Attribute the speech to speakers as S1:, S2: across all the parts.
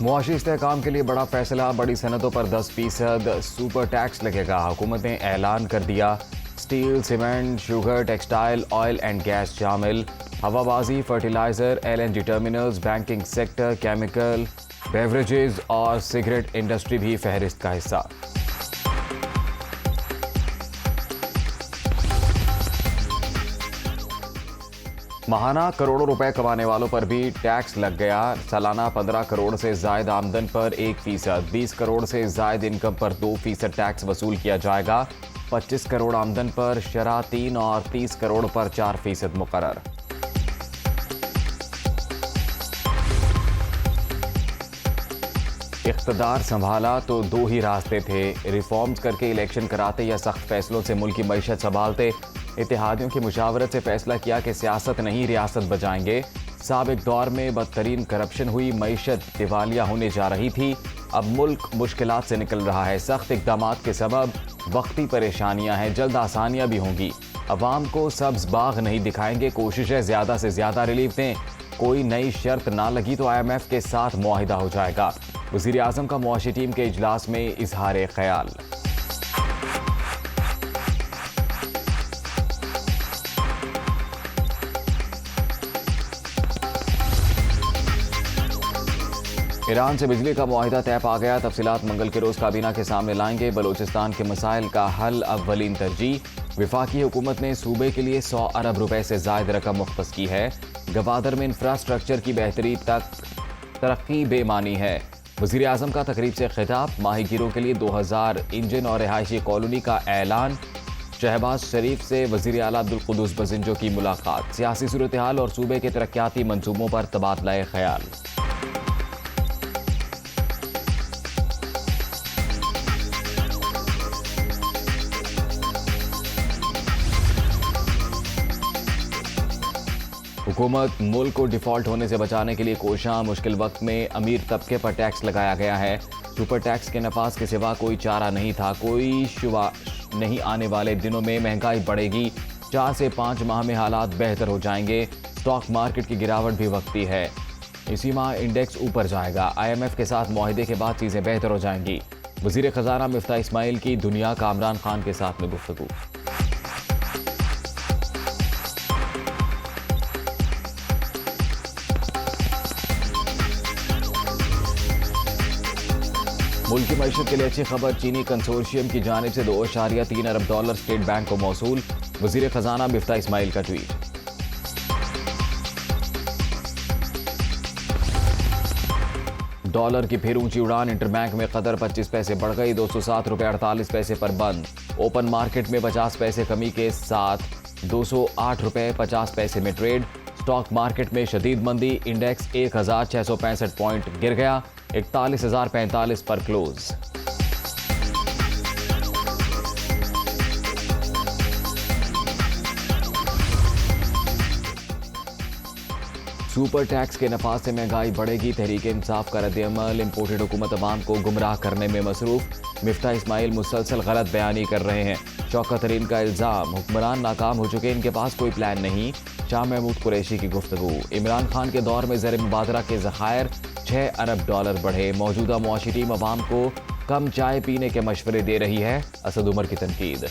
S1: मुआशी इस्तेहकाम के लिए बड़ा फैसला, बड़ी सनतों पर 10% सुपर टैक्स लगेगा। हुकूमत ने ऐलान कर दिया, steel, cement, sugar, textile, oil and gas शामिल। हवाबाजी, fertiliser, LNG terminals, banking sector, chemical, beverages और सिगरेट इंडस्ट्री भी फहरिस्त का हिस्सा। महाना करोड़ों रुपए कमाने वालों पर भी टैक्स लग गया। सालाना 15 करोड़ से जायद आमदन पर 1%, 20 करोड़ से जायद इनकम पर 2% टैक्स वसूल किया जाएगा। 25 करोड़ आमदन पर शरह 3 और 30 करोड़ पर 4% मुकर्रर। इख्तदार संभाला तो दो ही रास्ते थे, रिफॉर्म्स करके इलेक्शन कराते या सख्त फैसलों से मुल्क की मईशत संभालते। इत्तेहादियों की मुशावरत से फैसला किया कि सियासत नहीं रियासत बचाएंगे। साबिक दौर में बदतरीन करप्शन हुई, मईशत दिवालिया होने जा रही थी। अब मुल्क मुश्किलात से निकल रहा है। सख्त इक़दामात के सबब वक्ती परेशानियां हैं, जल्द आसानियां भी होंगी। अवाम को सब्ज बाग नहीं दिखाएंगे, कोशिश है ज़्यादा से ज़्यादा रिलीफ दें। कोई नई शर्त ना लगी तो IMF के साथ मुआहिदा हो जाएगा। वज़ीर आज़म का मुआशी टीम के इजलास में इजहार ख्याल। ईरान से बिजली का मुआहिदा तय पा गया। तफसीलात मंगल के रोज काबीना के सामने लाएंगे। बलूचिस्तान के मसाइल का हल अव्वलीन तरजीह। विफाकी हुकूमत ने सूबे के लिए 100 अरब रुपए से जायद रकम मुख्तस की है। गवादर में इंफ्रास्ट्रक्चर की बेहतरी तक तरक्की बेमानी है। वज़ीर आज़म का तकरीब से खिताब। माहीगीरों के लिए 2000 इंजन और रिहायशी कॉलोनी का ऐलान। शहबाज शरीफ से वज़ीर आला अब्दुल कुद्दूस बसिंजो की मुलाकात। सियासी सूरत हाल और सूबे के तरक्याती मंसूबों पर तबादला ख्याल। हुकूमत मुल्क को डिफॉल्ट होने से बचाने के लिए कोशां। मुश्किल वक्त में अमीर तबके पर टैक्स लगाया गया है। सुपर टैक्स के नफाज के सिवा कोई चारा नहीं था। कोई शुबा नहीं, आने वाले दिनों में महंगाई बढ़ेगी। 4 से 5 माह में हालात बेहतर हो जाएंगे। स्टॉक मार्केट की गिरावट भी वक्ती है। इसी माह इंडेक्स ऊपर जाएगा। IMF के साथ मुआहिदे के बाद चीज़ें बेहतर हो जाएंगी। वज़ीर ख़जाना मिफ्ताह इस्माइल की दुनिया का इमरान खान के साथ में गुफ्तगू। मुल्क की मईशत के लिए अच्छी खबर। चीनी कंसोर्शियम की जानिब से $2.3 अरब स्टेट बैंक को मौसूल। वज़ीर ख़जाना मिफ्ताह इस्माइल का ट्वीट। डॉलर की फिर ऊंची उड़ान। इंटरबैंक में कदर 25 पैसे बढ़ गई, 207 रुपये 48 पैसे पर बंद। ओपन मार्केट में 50 पैसे कमी के साथ 208 रुपये 50 पैसे में ट्रेड। स्टॉक मार्केट में शदीद मंदी। इंडेक्स 1665 पॉइंट गिर गया, 41,045 पर क्लोज। सुपर टैक्स के नफाज से महंगाई बढ़ेगी। तहरीक इंसाफ का रद्द-ए-अमल। इम्पोर्टेड हुकूमत अवाम को गुमराह करने में मसरूफ। मिफ्ताह इस्माइल मुसलसल गलत बयानी कर रहे हैं। शौकत तरीन का इल्ज़ाम, हुक्मरान नाकाम हो चुके, इनके पास कोई प्लान नहीं। शाह महमूद कुरैशी की गुफ्तगू। इमरान खान के दौर में ज़र मुबादला के ज़खायर $6 अरब बढ़े। मौजूदा मुआशी टीम अवाम को कम चाय पीने के मशवरे दे रही है। असद उमर की तनकीद।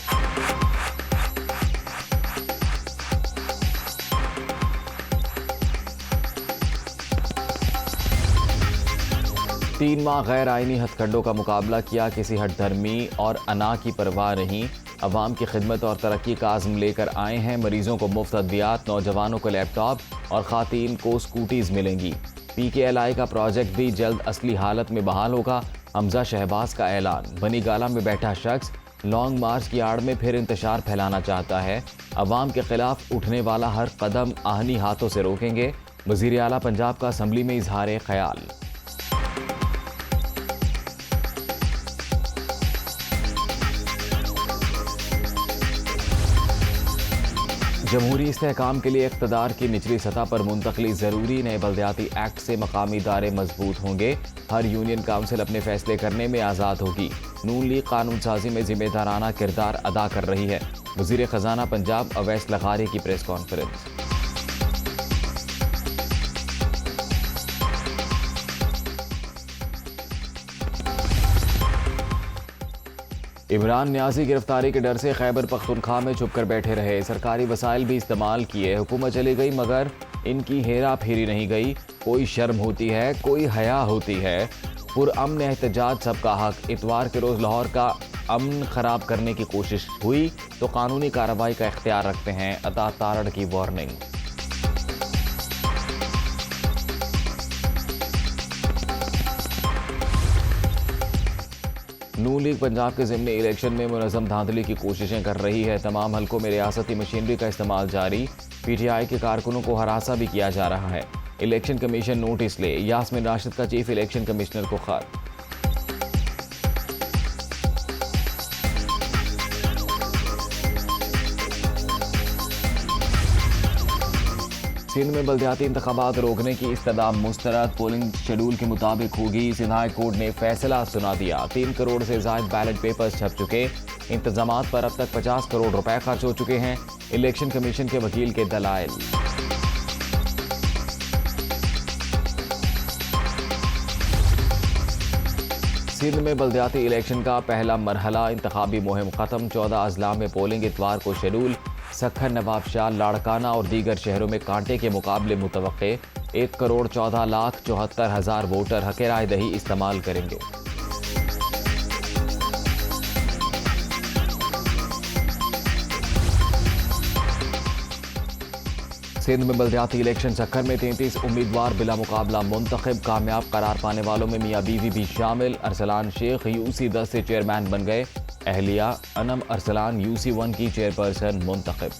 S1: 3 माह गैर आइनी हथकंडों का मुकाबला किया। किसी हठधर्मी और अना की परवाह नहीं। अवाम की खिदमत और तरक्की का आज़म लेकर आए हैं। मरीजों को मुफ्त अद्वियात, नौजवानों को लैपटॉप और खातीन को स्कूटीज मिलेंगी। PKLI का प्रोजेक्ट भी जल्द असली हालत में बहाल होगा। हमजा शहबाज का ऐलान। बनी गाला में बैठा शख्स लॉन्ग मार्च की आड़ में फिर इंतशार फैलाना चाहता है। अवाम के खिलाफ उठने वाला हर कदम आहनी हाथों से रोकेंगे। वज़ीर आला पंजाब का असम्बली में इजहार ख्याल। जमहूरी इस्तेहकाम के लिए इक़्तिदार की निचली सतह पर मुंतकली ज़रूरी। नए बल्दियाती एक्ट से मकामी इदारे मजबूत होंगे। हर यूनियन काउंसिल अपने फैसले करने में आज़ाद होगी। नून लीग कानून साजी में जिम्मेदाराना किरदार अदा कर रही है। वज़ीर ख़जाना पंजाब अवैस लग़ारी की प्रेस कॉन्फ्रेंस। इमरान न्याजी गिरफ्तारी के डर से खैबर पख्तूनख्वा में छुप कर बैठे रहे। सरकारी वसाइल भी इस्तेमाल किए, हुकूमत चली गई मगर इनकी हेरा फेरी नहीं गई। कोई शर्म होती है, कोई हया होती है। पुरअमन एहतजाज सबका हक। इतवार के रोज़ लाहौर का अमन खराब करने की कोशिश हुई तो कानूनी कार्रवाई का इख्तियार रखते हैं। अता तारड़ की वार्निंग। नून लीग पंजाब के ज़िमनी इलेक्शन में मुनज़्ज़म धांधली की कोशिशें कर रही है। तमाम हलकों में रियासती मशीनरी का इस्तेमाल जारी। पीटीआई के कारकुनों को हरासा भी किया जा रहा है। इलेक्शन कमीशन नोटिस ले। यास्मिन राशिद का चीफ इलेक्शन कमिश्नर को खत। सिंध में बल्दियाती इंतखाबात रोकने की इस्तदा मुस्तरद। पोलिंग शेड्यूल के मुताबिक होगी। सिंध हाई कोर्ट ने फैसला सुना दिया। 3 करोड़ से ज्यादा बैलेट पेपर्स छप चुके। इंतजामात पर अब तक 50 करोड़ रुपए खर्च हो चुके हैं। इलेक्शन कमीशन के वकील के दलाइल। सिंध में बल्दियाती इलेक्शन का पहला मरहला इंतखाबी मुहिम खत्म। 14 अजला में पोलिंग इतवार को शेड्यूल। सक्खर, नवाबशाह, लाड़काना और दीगर शहरों में कांटे के मुकाबले मुतवक्के। 1,14,74,000 वोटर हक राय दही इस्तेमाल करेंगे। सिंध में बल्दियाती इलेक्शन। सक्खर में 33 उम्मीदवार बिला मुकाबला मुंतखब। कामयाब करार पाने वालों में मियाँ बीवी भी शामिल। अरसलान शेख UC10 से चेयरमैन बन गए। अहलिया अनम अरसलान UC1 की चेयरपर्सन मुंतखब।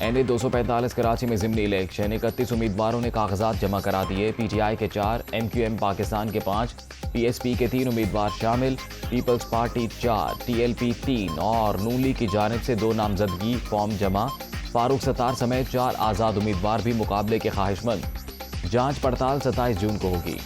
S1: NA 245 कराची में ज़िमनी इलेक्शन। 31 उम्मीदवारों ने कागजात जमा करा दिए। PTI के 4, MQM पाकिस्तान के 5, PSP के 3 उम्मीदवार शामिल। पीपल्स पार्टी 4, TLP 3 और नून लीग की जानिब से 2 नामजदगी फॉर्म जमा। फारूक सत्तार समेत 4 आज़ाद उम्मीदवार भी मुकाबले के ख्वाहिशमंद। जांच पड़ताल 27 जून को होगी।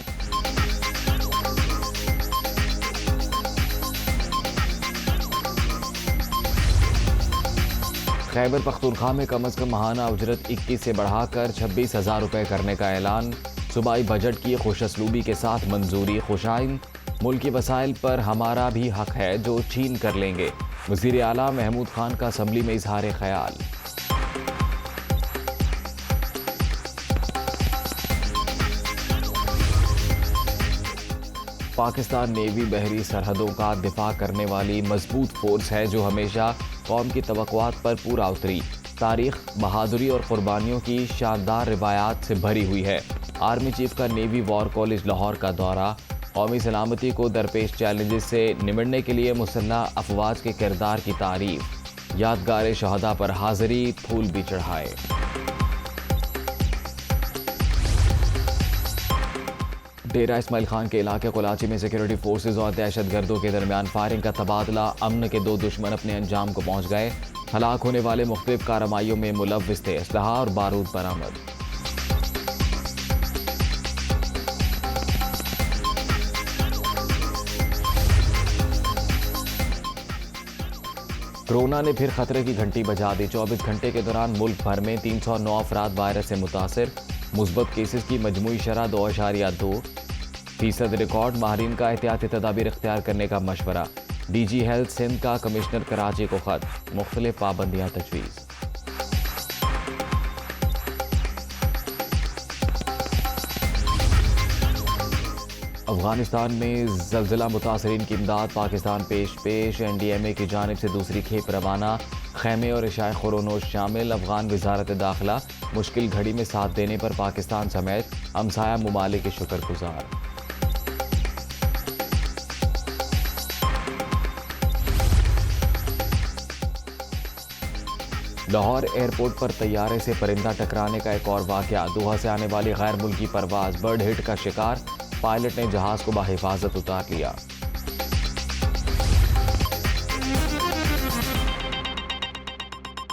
S1: खैबर पख्तूनख्वा में कम अज़ कम माहाना उजरत 21 से बढ़ाकर 26,000 रुपये करने का ऐलान। सूबाई बजट की खुशअस्लूबी के साथ मंजूरी। खुशाइन मुल्की वसाइल पर हमारा भी हक है जो छीन कर लेंगे। वज़ीर आला महमूद खान का असम्बली में इजहार ख्याल। पाकिस्तान नेवी बहरी सरहदों का दिफा करने वाली मजबूत फोर्स है जो हमेशा कौम की तवक्कुआत पर पूरा उतरी। तारीख बहादुरी और कुर्बानियों की शानदार रिवायात से भरी हुई है। आर्मी चीफ का नेवी वॉर कॉलेज लाहौर का दौरा। कौमी सलामती को दरपेश चैलेंजेस से निमटने के लिए मुसल्लह अफवाज के किरदार की तारीफ। यादगार शहदा पर हाजिरी, फूल भी चढ़ाए। डेरा इस्माइल खान के इलाके कोलाची में सिक्योरिटी फोर्सेज और दहशतगर्दों के दरमियान फायरिंग का तबादला। अमन के 2 दुश्मन अपने अंजाम को पहुंच गए। हलाक होने वाले मुख्तलिफ कार्रवाइयों में मुलव्विस थे। असलहा और बारूद बरामद। कोरोना ने फिर खतरे की घंटी बजा दी। 24 घंटे के दौरान मुल्क भर में 309 अफराद वायरस से मुतासिर। मुस्बत केसेस की मजमूई शरह 2.2% रिकॉर्ड। माहरीन का एहतियाती तदाबीर इख्तियार करने का मशवरा। DG हेल्थ सिंध का कमिश्नर कराची को खत। मुख्तलिफ पाबंदियाँ तजवीज़। अफगानिस्तान में ज़लज़ला मुतासरीन की इमदाद। पाकिस्तान पेश। NDMA की जानिब से दूसरी खेप रवाना। खैमे और इशाए खुरोनोश शामिल। अफगान वजारत दाखिला मुश्किल घड़ी में साथ देने पर पाकिस्तान समेत हमसाया ममालिक के शुक्रगुजार। लाहौर एयरपोर्ट पर तैयारे से परिंदा टकराने का एक और वाकया। दोहा से आने वाली गैर मुल्की परवाज बर्ड हिट का शिकार। पायलट ने जहाज को बाहिफाजत उतार लिया।